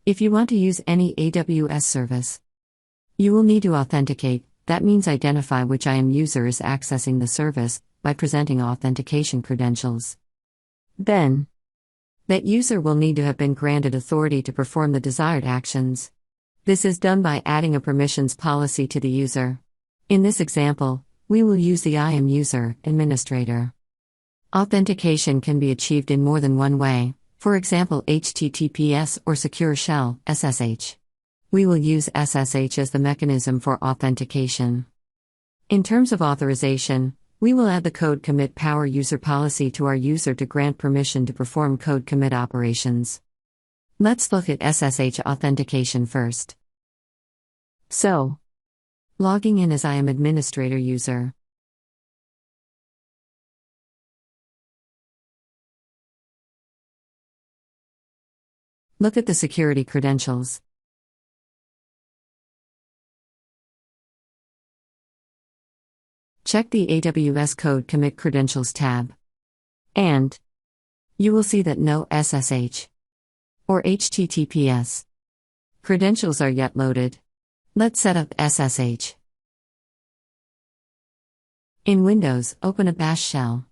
If you want to use any AWS service, you will need to authenticate. That means identify which IAM user is accessing the service by presenting authentication credentials. Then, that user will need to have been granted authority to perform the desired actions. This is done by adding a permissions policy to the user. In this example, we will use the IAM user administrator. Authentication can be achieved in more than one way, for example HTTPS or Secure Shell (SSH). We will use SSH as the mechanism for authentication. In terms of authorization, we will add the code commit power user policy to our user to grant permission to perform code commit operations. Let's look at SSH authentication first. So, logging in as IAM administrator user. Look at the security credentials. Check the AWS Code Commit Credentials tab. And you will see that no SSH or HTTPS credentials are yet loaded. Let's set up SSH. In Windows, open a bash shell.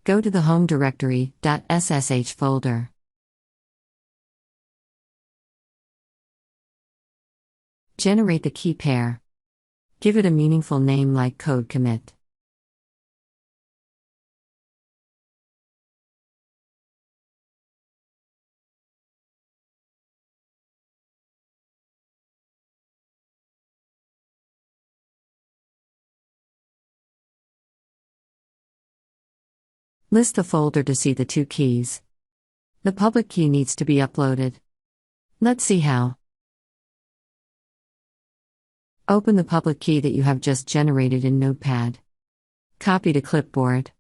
Go to the home directory .ssh folder. Generate the key pair. Give it a meaningful name like code commit. List the folder to see the two keys. The public key needs to be uploaded. Let's see how. Open the public key that you have just generated in Notepad. Copy to clipboard.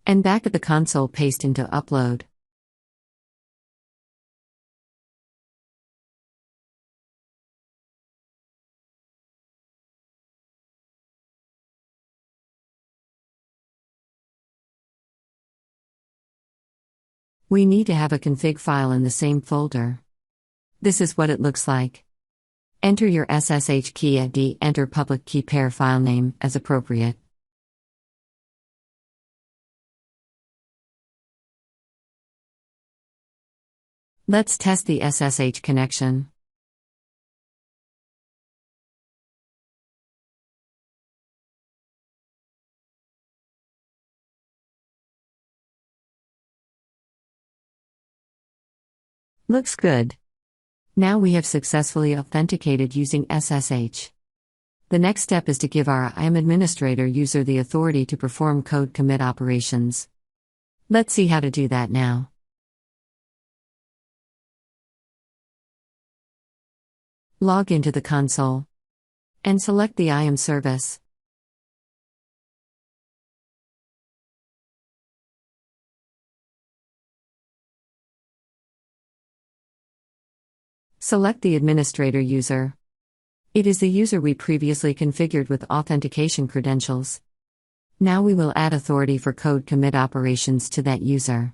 And back at the console, paste into upload. We need to have a config file in the same folder. This is what it looks like. Enter your SSH key ID, enter public key pair file name as appropriate. Let's test the SSH connection. Looks good. Now we have successfully authenticated using SSH. The next step is to give our IAM administrator user the authority to perform code commit operations. Let's see how to do that now. Log into the console and select the IAM service. Select the administrator user. It is the user we previously configured with authentication credentials. Now we will add authority for code commit operations to that user.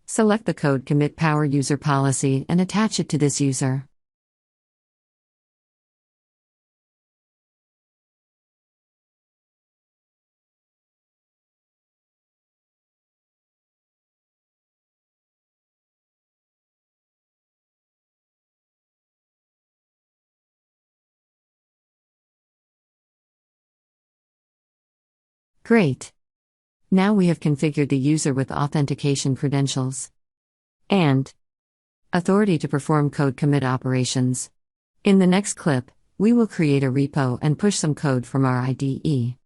Select the code commit power user policy and attach it to this user. Great! Now we have configured the user with authentication credentials and authority to perform code commit operations. In the next clip, we will create a repo and push some code from our IDE.